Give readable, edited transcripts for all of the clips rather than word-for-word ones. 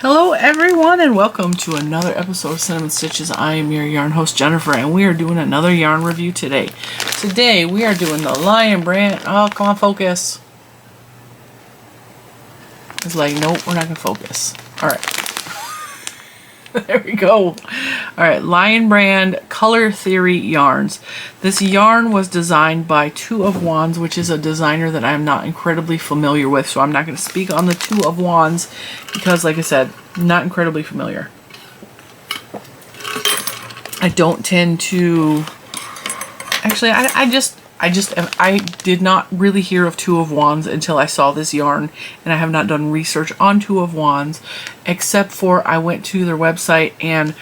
Hello everyone and welcome to another episode of Cinnamon Stitches. I am your yarn host Jennifer and we are doing another yarn review today. Today we are doing the Lion brand. Oh, come on, focus. It's like, nope, we're not going to focus. Alright. There we go. Alright, Lion brand Color Theory yarns. This yarn was designed by Two of Wands, which is a designer that I'm not incredibly familiar with, so I'm not going to speak on the Two of Wands because, like I said, not incredibly familiar. I don't tend to... Actually, I did not really hear of Two of Wands until I saw this yarn, and I have not done research on Two of Wands, except for I went to their website and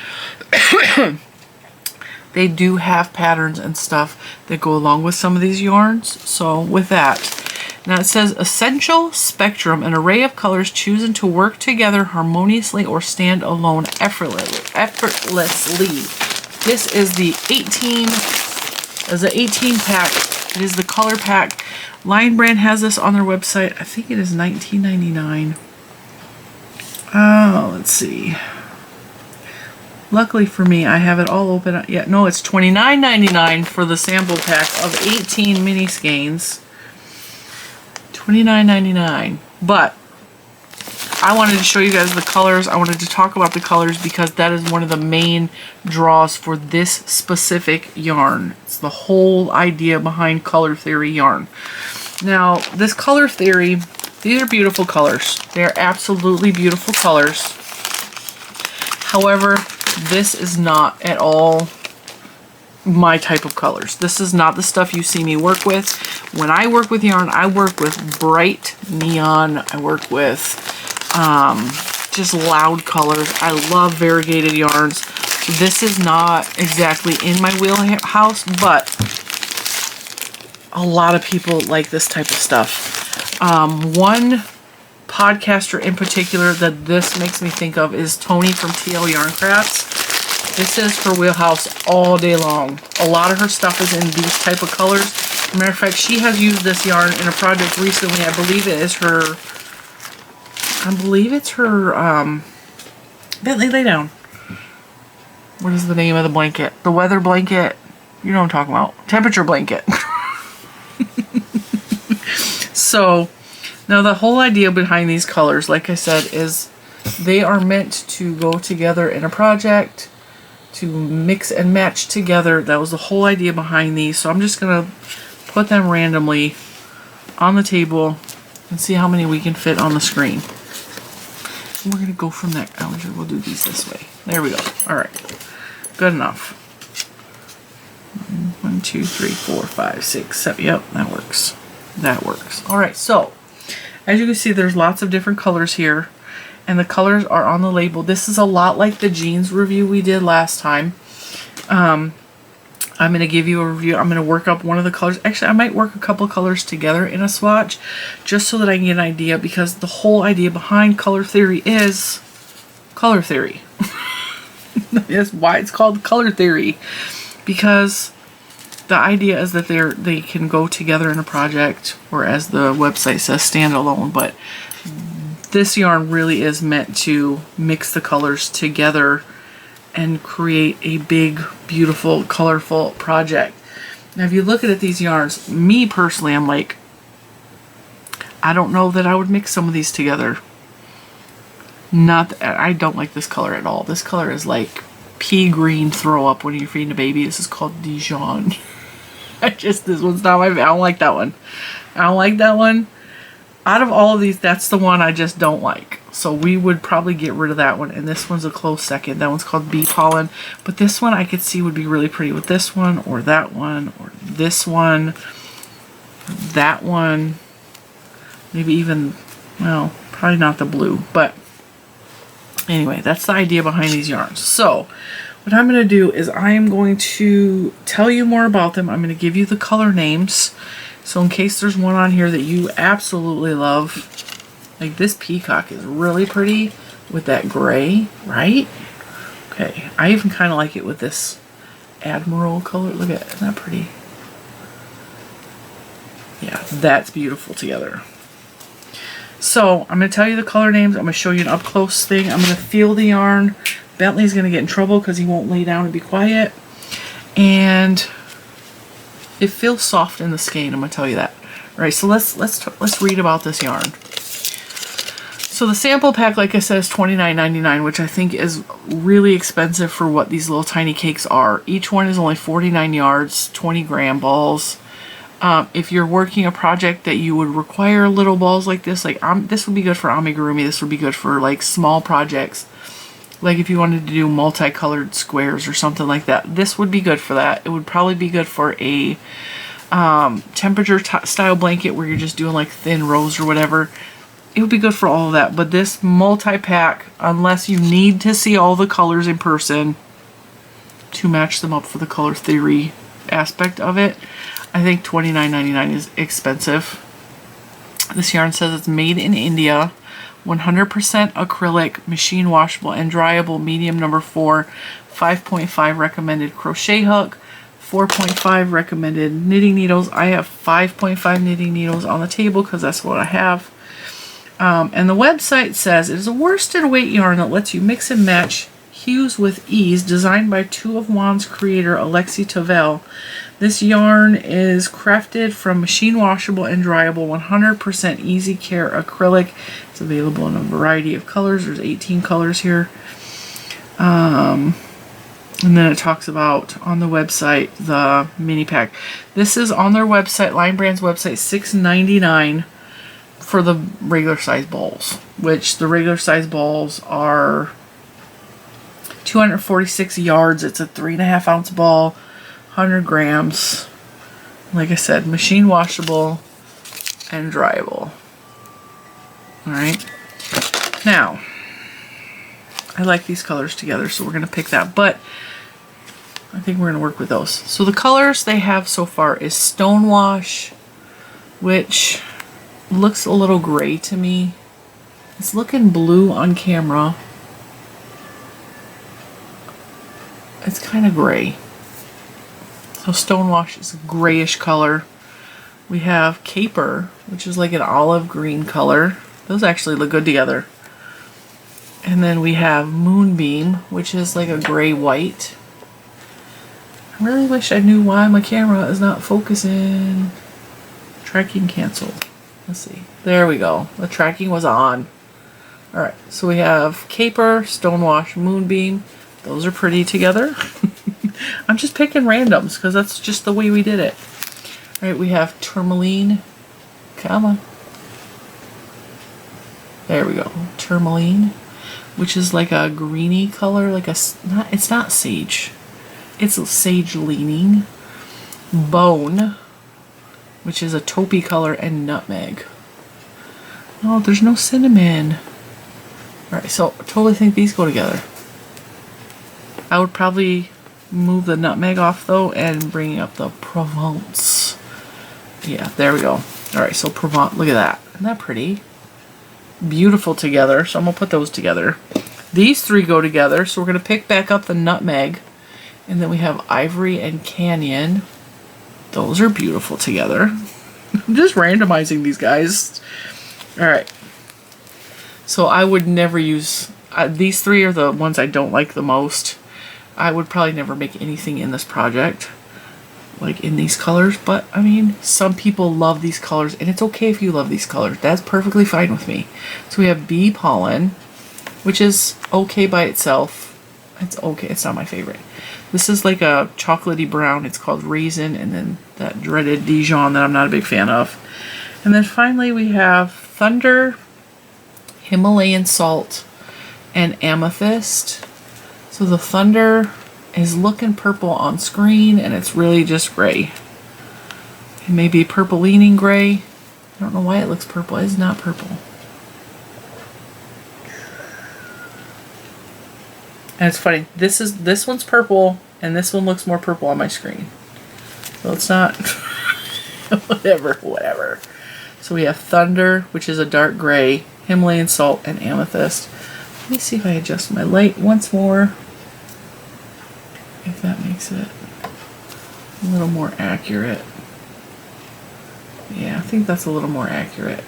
they do have patterns and stuff that go along with some of these yarns. So with that, now it says essential spectrum, an array of colors chosen to work together harmoniously or stand alone effortlessly. This is the 18 pack. It is the color pack. Lion brand has this on their website. I think it is $19.99. Oh, let's see. Luckily for me, I have it all open. Yeah, no, it's $29.99 for the sample pack of 18 mini skeins. $29.99. But I wanted to show you guys the colors. I wanted to talk about the colors because that is one of the main draws for this specific yarn. It's the whole idea behind Color Theory yarn. Now, this Color Theory, these are beautiful colors. They're absolutely beautiful colors. However, this is not at all my type of colors. This is not the stuff you see me work with. When I work with yarn, I work with bright neon. I work with just loud colors. I love variegated yarns. This is not exactly in my wheelhouse, but a lot of people like this type of stuff. One podcaster in particular that this makes me think of is Tony from TL Yarn Crafts. This is her wheelhouse all day long. A lot of her stuff is in these type of colors. As a matter of fact, she has used this yarn in a project recently. I believe it's her Bentley, lay down. What is the name of the blanket? The weather blanket. You know what I'm talking about. Temperature blanket. So, now the whole idea behind these colors, like I said, is they are meant to go together in a project, to mix and match together. That was the whole idea behind these. So I'm just going to put them randomly on the table and see how many we can fit on the screen. And we're going to go from there. We'll do these this way. There we go. All right. Good enough. 1, 2, 3, 4, 5, 6, 7. Yep, that works. That works. All right. So as you can see, there's lots of different colors here. And the colors are on the label. This is a lot like the jeans review we did last time. I'm going to give you a review. I'm going to work up one of the colors. Actually, I might work a couple of colors together in a swatch just so that I can get an idea, because the whole idea behind Color Theory is Color Theory. That's why it's called Color Theory, because the idea is that they can go together in a project, or as the website says, stand alone. But this yarn really is meant to mix the colors together and create a big, beautiful, colorful project. Now, if you look at these yarns, me personally, I'm like, I don't know that I would mix some of these together. I don't like this color at all. This color is like pea green throw up when you're feeding a baby. This is called Dijon. This one's not my, I don't like that one. I don't like that one. Out of all of these, that's the one I just don't like. So we would probably get rid of that one. And this one's a close second. That one's called Bee Pollen. But this one I could see would be really pretty with this one, or that one, or this one, that one. Maybe even, well, probably not the blue. But anyway, that's the idea behind these yarns. So what I'm going to do is I am going to tell you more about them. I'm going to give you the color names. So in case there's one on here that you absolutely love, like this peacock is really pretty with that gray, right? Okay, I even kind of like it with this Admiral color. Look at it, isn't that pretty? Yeah, that's beautiful together. So I'm going to tell you the color names. I'm going to show you an up close thing. I'm going to feel the yarn. Bentley's going to get in trouble because he won't lay down and be quiet. And it feels soft in the skein. I'm going to tell you that. All right, so let's read about this yarn. So the sample pack, like I said, is $29.99, which I think is really expensive for what these little tiny cakes are. Each one is only 49 yards, 20 gram balls. If you're working a project that you would require little balls like this, like this would be good for amigurumi. This would be good for like small projects. Like if you wanted to do multicolored squares or something like that, this would be good for that. It would probably be good for a temperature style blanket where you're just doing like thin rows or whatever. It would be good for all of that. But this multi-pack, unless you need to see all the colors in person to match them up for the color theory aspect of it, I think $29.99 is expensive. This yarn says it's made in India, 100% acrylic, machine washable and dryable, medium number 4, 5.5 recommended crochet hook, 4.5 recommended knitting needles. I have 5.5 knitting needles on the table because that's what I have. And the website says it is a worsted weight yarn that lets you mix and match hues with ease, designed by Two of Wands creator Alexi Tavel. This yarn is crafted from machine washable and dryable 100% easy care acrylic. It's available in a variety of colors. There's 18 colors here. And then it talks about on the website the mini pack. This is on their website, Line Brand's website, $6.99 for the regular size balls, which the regular size balls are 246 yards. It's a 3.5 ounce ball, 100 grams. Like I said, machine washable and dryable. All right. Now, I like these colors together, so we're going to pick that, but I think we're going to work with those. So the colors they have so far is Stonewash, which looks a little gray to me. It's looking blue on camera. It's kind of gray. So Stonewash is a grayish color. We have Caper, which is like an olive green color. Those actually look good together. And then we have Moonbeam, which is like a gray-white. I really wish I knew why my camera is not focusing. Tracking canceled. Let's see. There we go. The tracking was on. Alright, so we have Caper, Stonewash, Moonbeam. Those are pretty together. I'm just picking randoms because that's just the way we did it. Alright, we have Tourmaline. Come on. There we go. Tourmaline, which is like a greeny color, like a it's not sage. It's a sage leaning. Bone, which is a taupey color, and Nutmeg. Oh, there's no cinnamon. Alright, so I totally think these go together. I would probably move the Nutmeg off though and bring up the Provence. Yeah, there we go. Alright, so Provence, look at that. Isn't that pretty? Beautiful together, so I'm going to put those together. These three go together, so we're going to pick back up the Nutmeg. And then we have Ivory and Canyon. Those are beautiful together. I'm just randomizing these guys. Alright. So I would never use... these three are the ones I don't like the most. I would probably never make anything in this project like in these colors, but I mean, some people love these colors, and it's okay if you love these colors. That's perfectly fine with me. So we have Bee Pollen, which is okay by itself. It's okay. It's not my favorite. This is like a chocolatey brown. It's called Raisin, and then that dreaded Dijon that I'm not a big fan of. And then finally we have Thunder, Himalayan Salt, and Amethyst. So the Thunder is looking purple on screen, and it's really just gray. It may be purple leaning gray. I don't know why it looks purple. It's not purple. And it's funny. This one's purple, and this one looks more purple on my screen. So it's not whatever. So we have Thunder, which is a dark gray, Himalayan Salt, and Amethyst. Let me see if I adjust my light once more. If that makes it a little more accurate. Yeah, I think that's a little more accurate.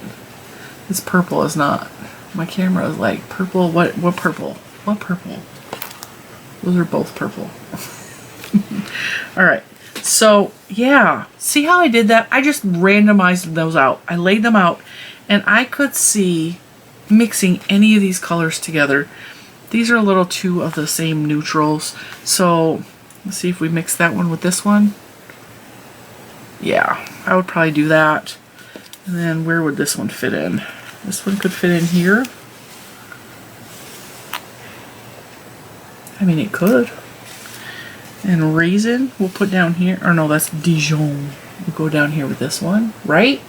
This purple is not. My camera is like purple. What purple? What purple? Those are both purple. All right. So yeah, see how I did that? I just randomized those out. I laid them out and I could see mixing any of these colors together. These are a little too of the same neutrals. So let's see if we mix that one with this one. Yeah, I would probably do that. And then where would this one fit in? This one could fit in here. I mean, it could. And raisin we'll put down here. Or no, that's Dijon. We'll go down here with this one, right?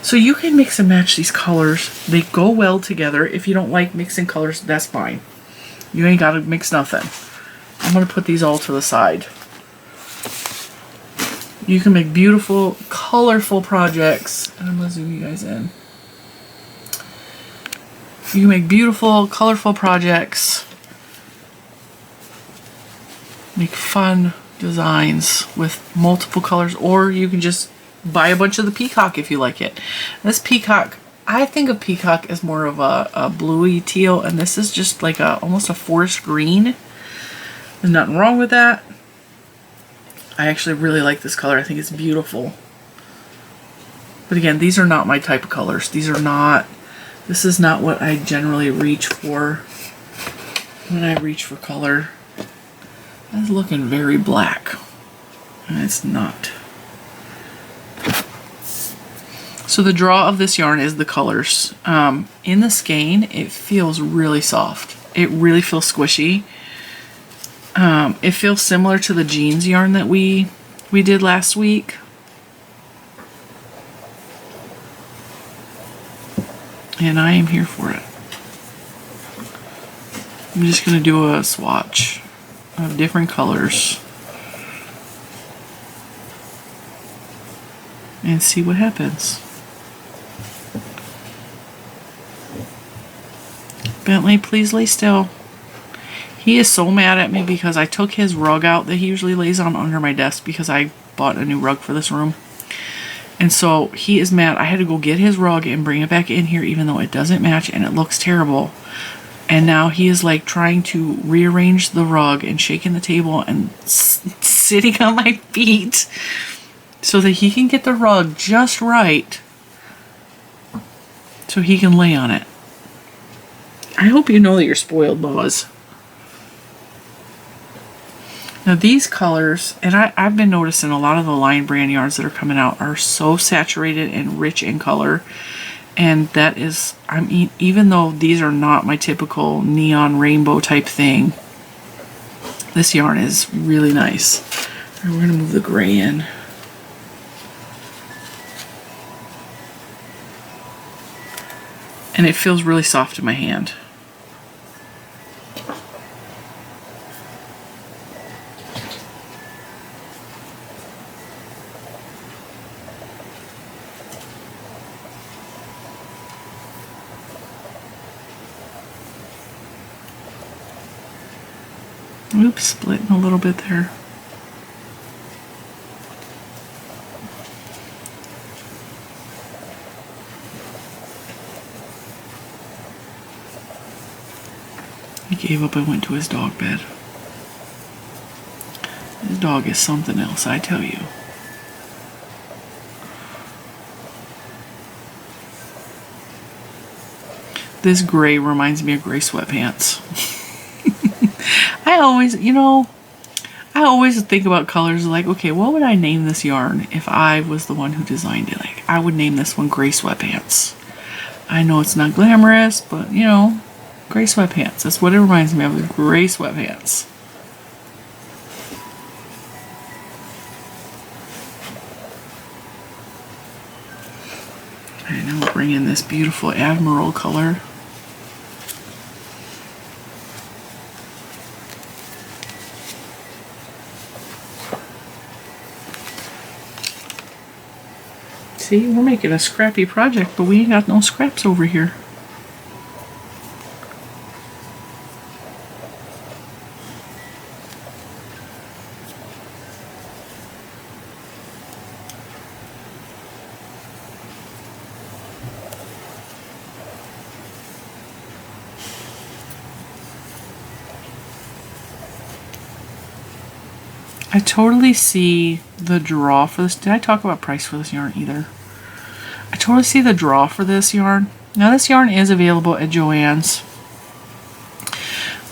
So you can mix and match these colors. They go well together. If you don't like mixing colors, that's fine. You ain't got to mix nothing. I'm going to put these all to the side. You can make beautiful, colorful projects. And I'm going to zoom you guys in. You can make beautiful, colorful projects. Make fun designs with multiple colors. Or you can just buy a bunch of the peacock if you like it. This peacock, I think of peacock as more of a bluey teal. And this is just like almost a forest green. There's nothing wrong with that. I actually really like this color. I think it's beautiful. But again, these are not my type of colors. These are not, this is not what I generally reach for when I reach for color. That's looking very black. And it's not. So the draw of this yarn is the colors. In the skein, it feels really soft. It really feels squishy. It feels similar to the jeans yarn that we did last week. And I am here for it. I'm just going to do a swatch of different colors and see what happens. Bentley, please lay still. He is so mad at me because I took his rug out that he usually lays on under my desk because I bought a new rug for this room. And so he is mad. I had to go get his rug and bring it back in here even though it doesn't match and it looks terrible. And now he is like trying to rearrange the rug and shaking the table and sitting on my feet so that he can get the rug just right so he can lay on it. I hope you know that you're spoiled, Boz. Now these colors, and I've been noticing a lot of the Lion brand yarns that are coming out are so saturated and rich in color. And that is, I mean, even though these are not my typical neon rainbow type thing, this yarn is really nice. We're going to move the gray in. And it feels really soft in my hand. Oops, splitting a little bit there. He gave up and went to his dog bed. His dog is something else, I tell you. This gray reminds me of gray sweatpants. I always, you know, I always think about colors like, okay, what would I name this yarn if I was the one who designed it? Like, I would name this one Gray Sweatpants. I know it's not glamorous, but, you know, gray sweatpants. That's what it reminds me of, the gray sweatpants. And now we'll bring in this beautiful Admiral color. See, we're making a scrappy project, but we ain't got no scraps over here. I totally see the draw for this. Did I talk about price for this yarn either? I totally see the draw for this yarn. Now this yarn is available at Joann's,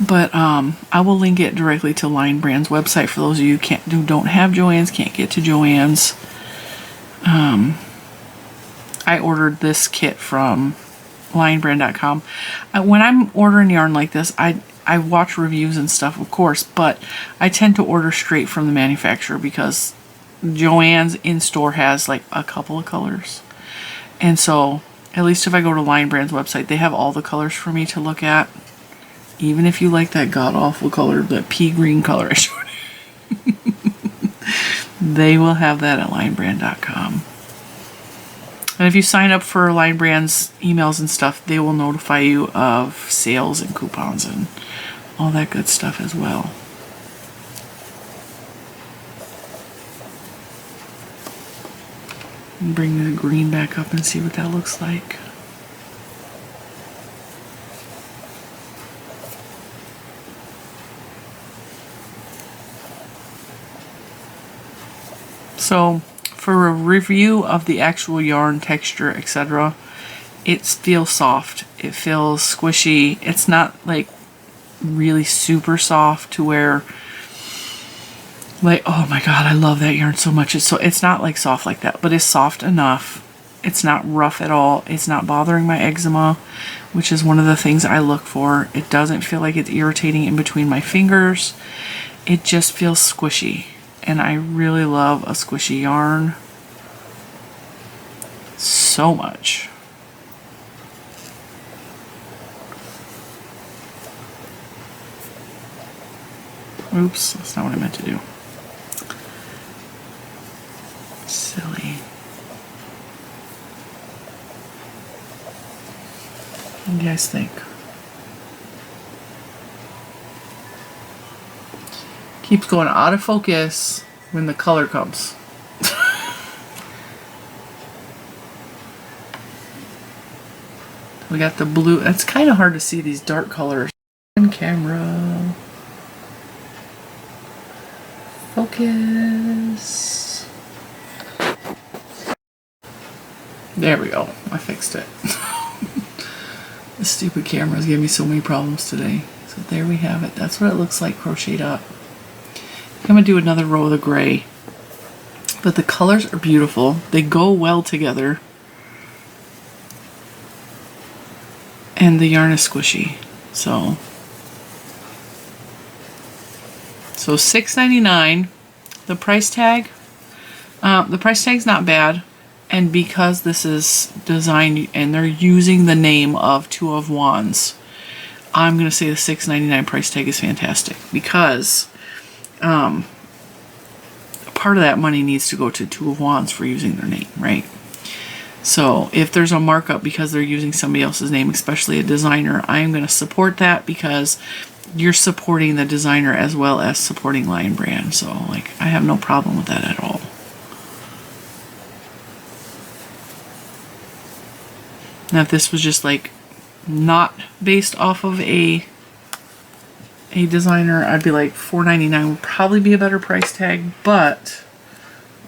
but I will link it directly to Lion Brand's website for those of you who don't have Joann's, can't get to Joann's. I ordered this kit from lionbrand.com. When I'm ordering yarn like this, I watch reviews and stuff, of course, but I tend to order straight from the manufacturer because Joann's in-store has like a couple of colors. And so, at least if I go to Lion Brand's website, they have all the colors for me to look at. Even if you like that god-awful color, that pea green color I showed you. They will have that at lionbrand.com. And if you sign up for Lion Brand's emails and stuff, they will notify you of sales and coupons and all that good stuff as well. Bring the green back up and see what that looks like. So, for a review of the actual yarn texture, etc., it feels soft. It feels squishy. It's not like really super soft to where like, oh my god, I love that yarn so much. It's not like soft like that, but it's soft enough. It's not rough at all. It's not bothering my eczema, which is one of the things I look for. It doesn't feel like it's irritating in between my fingers. It just feels squishy. And I really love a squishy yarn so much. Oops, that's not what I meant to do. Silly. What do you guys think? Keeps going out of focus when the color comes. We got the blue. It's kind of hard to see these dark colors on camera. Focus. There we go. I fixed it. The stupid camera's giving me so many problems today. So there we have it. That's what it looks like crocheted up. I'm going to do another row of the gray. But the colors are beautiful. They go well together. And the yarn is squishy. So $6.99. The price tag. The price tag's not bad. And because this is designed and they're using the name of Two of Wands, I'm going to say the $6.99 price tag is fantastic because part of that money needs to go to Two of Wands for using their name, right? So if there's a markup because they're using somebody else's name, especially a designer, I'm going to support that because you're supporting the designer as well as supporting Lion Brand. So like I have no problem with that at all. Now if this was just like not based off of a designer, I'd be like $4.99 would probably be a better price tag, but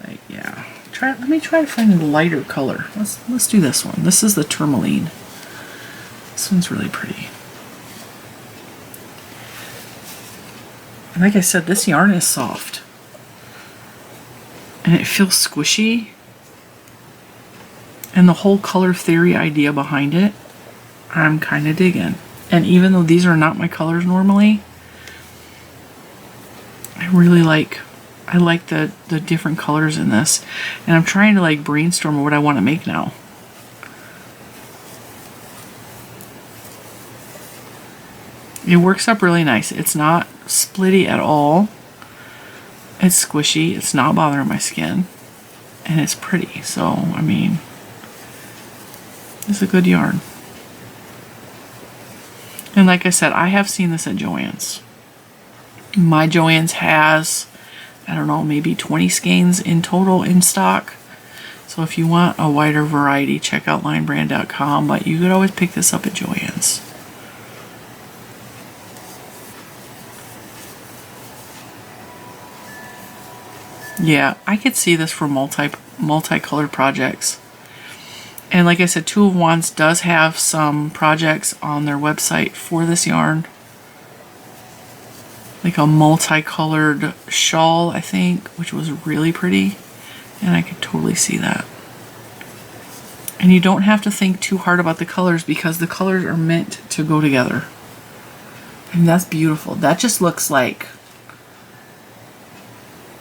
like yeah. Let me try to find a lighter color. Let's do this one. This is the tourmaline. This one's really pretty. And like I said, this yarn is soft. And it feels squishy. And the whole color theory idea behind it, I'm kind of digging. And even though these are not my colors normally, I like the different colors in this. And I'm trying to like brainstorm what I want to make now. It works up really nice. It's not splitty at all. It's squishy. It's not bothering my skin. And it's pretty. So, I mean, it's a good yarn. And like I said, I have seen this at Joann's. My Joann's has, I don't know, maybe 20 skeins in total in stock. So if you want a wider variety, check out lionbrand.com, but you could always pick this up at Joann's. Yeah, I could see this for multicolored projects. And like I said, Two of Wands does have some projects on their website for this yarn. Like a multicolored shawl, I think, which was really pretty. And I could totally see that. And you don't have to think too hard about the colors because the colors are meant to go together. And that's beautiful. That just looks like,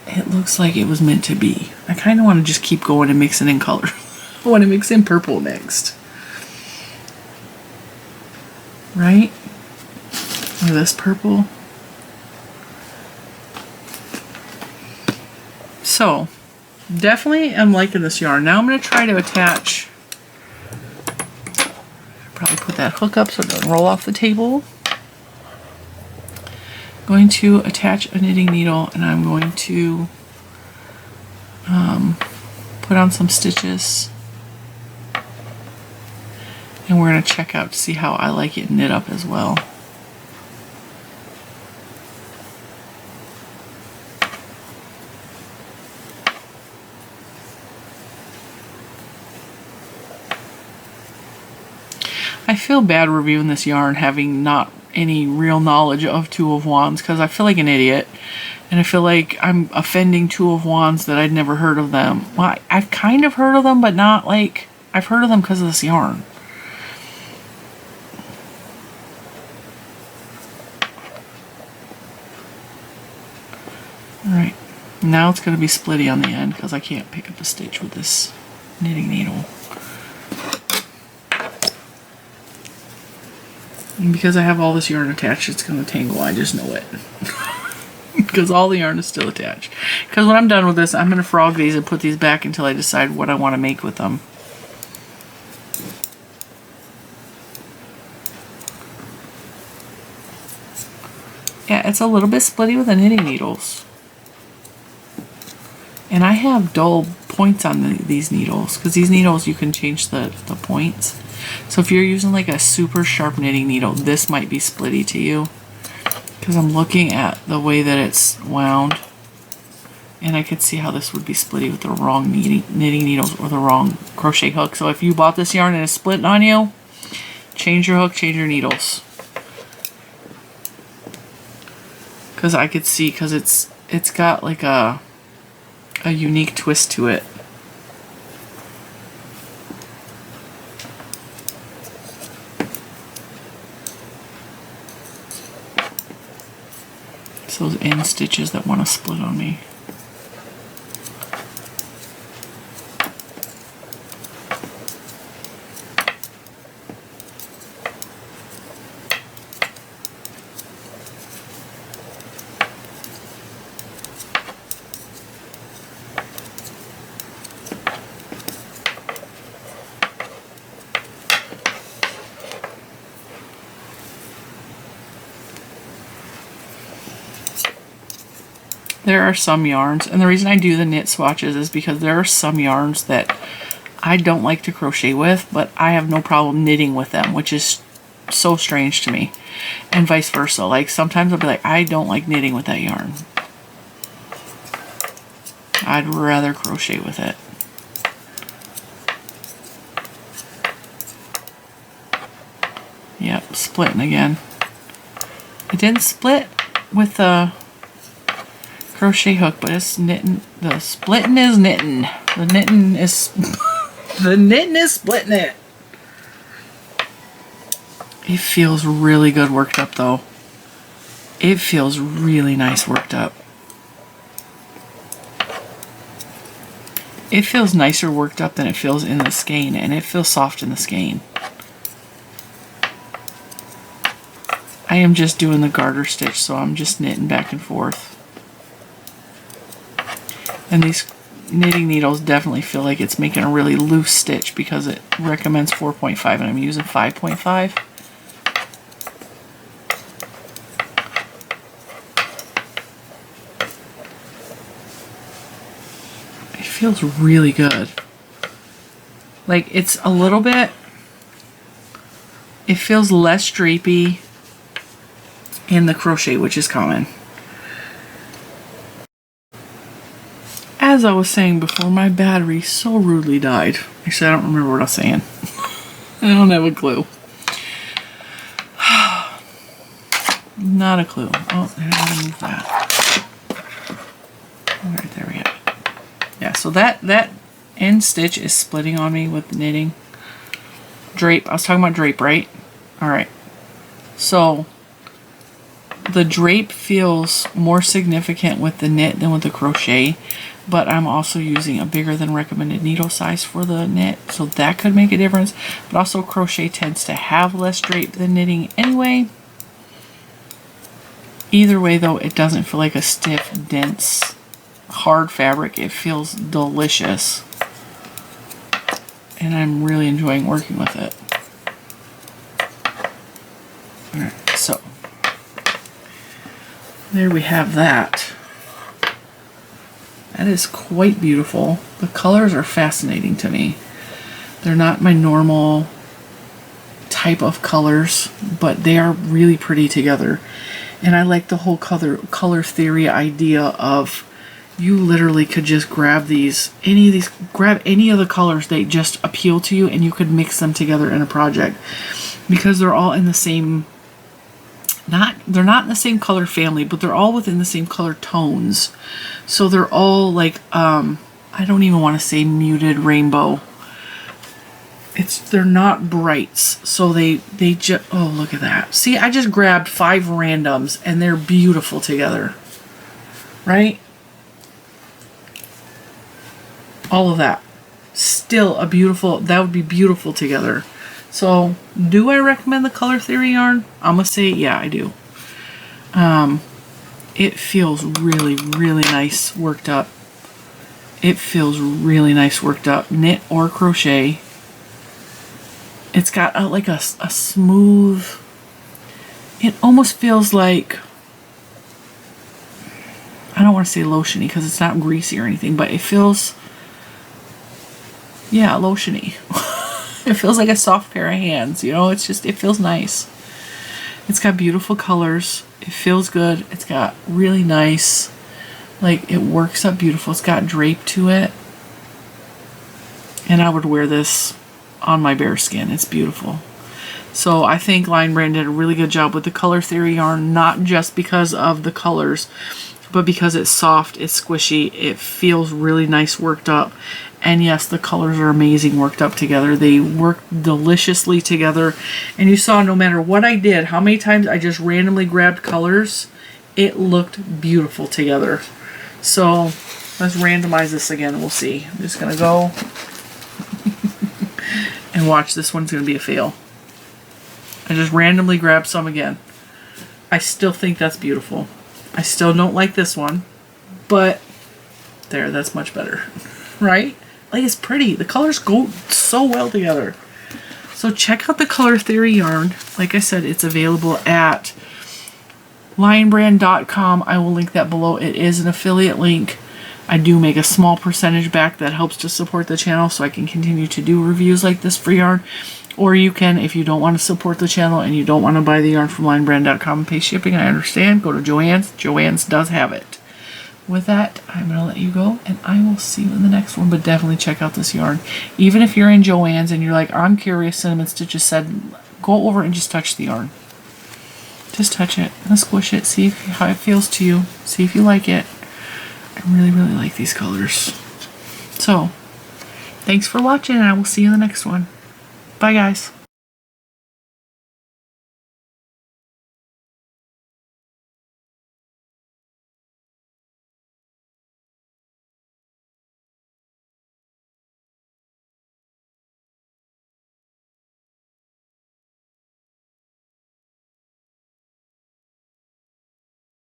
it looks like it was meant to be. I kind of want to just keep going and mixing in color. I want to mix in purple next. Right? Or this purple. So, definitely I'm liking this yarn. Now I'm going to try to attach, probably put that hook up so it doesn't roll off the table. Going to attach a knitting needle and I'm going to put on some stitches. And we're going to check out to see how I like it knit up as well. I feel bad reviewing this yarn having not any real knowledge of Two of Wands because I feel like an idiot and I feel like I'm offending Two of Wands that I'd never heard of them. Well, I've kind of heard of them, but not like I've heard of them because of this yarn. Alright, now it's going to be splitty on the end because I can't pick up a stitch with this knitting needle. And because I have all this yarn attached, it's going to tangle. I just know it. Because all the yarn is still attached. Because when I'm done with this, I'm going to frog these and put these back until I decide what I want to make with them. Yeah, it's a little bit splitty with the knitting needles. And I have dull points on these needles. Because these needles, you can change the points. So if you're using like a super sharp knitting needle, this might be splitty to you. Because I'm looking at the way that it's wound. And I could see how this would be splitty with the wrong knitting needles or the wrong crochet hook. So if you bought this yarn and it's split on you, change your hook, change your needles. Because I could see, because it's got like a unique twist to it. It's those end stitches that want to split on me. There are some yarns, and the reason I do the knit swatches is because there are some yarns that I don't like to crochet with, but I have no problem knitting with them, which is so strange to me. And vice versa. Like sometimes I'll be like, I don't like knitting with that yarn. I'd rather crochet with it. Yep, splitting again. It didn't split with the crochet hook, but it's knitting. The splitting is knitting. The knitting is the knitting is splitting it. It feels really good worked up though. It feels really nice worked up. It feels nicer worked up than it feels in the skein, and it feels soft in the skein. I am just doing the garter stitch, so I'm just knitting back and forth. And these knitting needles definitely feel like it's making a really loose stitch because it recommends 4.5 and I'm using 5.5. It feels really good. Like it's a little bit, it feels less drapey in the crochet, which is common. as I was saying before, my battery so rudely died. Actually, I don't remember what I was saying. I don't have a clue. Not a clue. Oh, I gotta move that. Alright, there we go. Yeah, so that end stitch is splitting on me with the knitting. Drape. I was talking about drape, right? Alright. So the drape feels more significant with the knit than with the crochet, but I'm also using a bigger than recommended needle size for the knit, so that could make a difference. But also crochet tends to have less drape than knitting anyway. Either way though, it doesn't feel like a stiff, dense, hard fabric. It feels delicious. And I'm really enjoying working with it. Alright, so there we have that. That is quite beautiful. The colors are fascinating to me. They're not my normal type of colors, but they are really pretty together. And I like the whole color theory idea of you literally could just grab grab any of the colors that just appeal to you, and you could mix them together in a project because they're all in the same, they're not in the same color family, but they're all within the same color tones. So they're all like, I don't even want to say muted rainbow. They're not brights, so they just, oh, look at that. See, I just grabbed 5 randoms and they're beautiful together, right? All of that, still a beautiful, that would be beautiful together. So do I recommend the color theory yarn? I'm gonna say yeah, I do. It feels really, really nice worked up. It feels really nice worked up, knit or crochet. It's got like a smooth, it almost feels like, I don't want to say lotiony because it's not greasy or anything, but it feels, yeah, lotiony. It feels like a soft pair of hands, you know, it's just, it feels nice. It's got beautiful colors. It feels good. It's got really nice, like, it works up beautiful. It's got drape to it. And I would wear this on my bare skin. It's beautiful. So I think Lion Brand did a really good job with the color theory yarn, not just because of the colors, but because it's soft, it's squishy, it feels really nice worked up. And yes, the colors are amazing worked up together. They work deliciously together. And you saw no matter what I did, how many times I just randomly grabbed colors, it looked beautiful together. So let's randomize this again. We'll see. I'm just gonna go and watch. This one's gonna be a fail. I just randomly grabbed some again. I still think that's beautiful. I still don't like this one, but there, that's much better, right? Like, it's pretty. The colors go so well together. So check out the color theory yarn. Like I said, it's available at lionbrand.com. I will link that below. It is an affiliate link. I do make a small percentage back that helps to support the channel so I can continue to do reviews like this for yarn. Or you can, if you don't want to support the channel and you don't want to buy the yarn from lionbrand.com and pay shipping, I understand. Go to Joann's. Joann's does have it. With that, I'm going to let you go, and I will see you in the next one. But definitely check out this yarn. Even if you're in Joann's and you're like, I'm curious, Cinnamon Stitches said, go over and just touch the yarn. Just touch it and squish it. See how it feels to you. See if you like it. I really, really like these colors. So, thanks for watching, and I will see you in the next one. Bye, guys.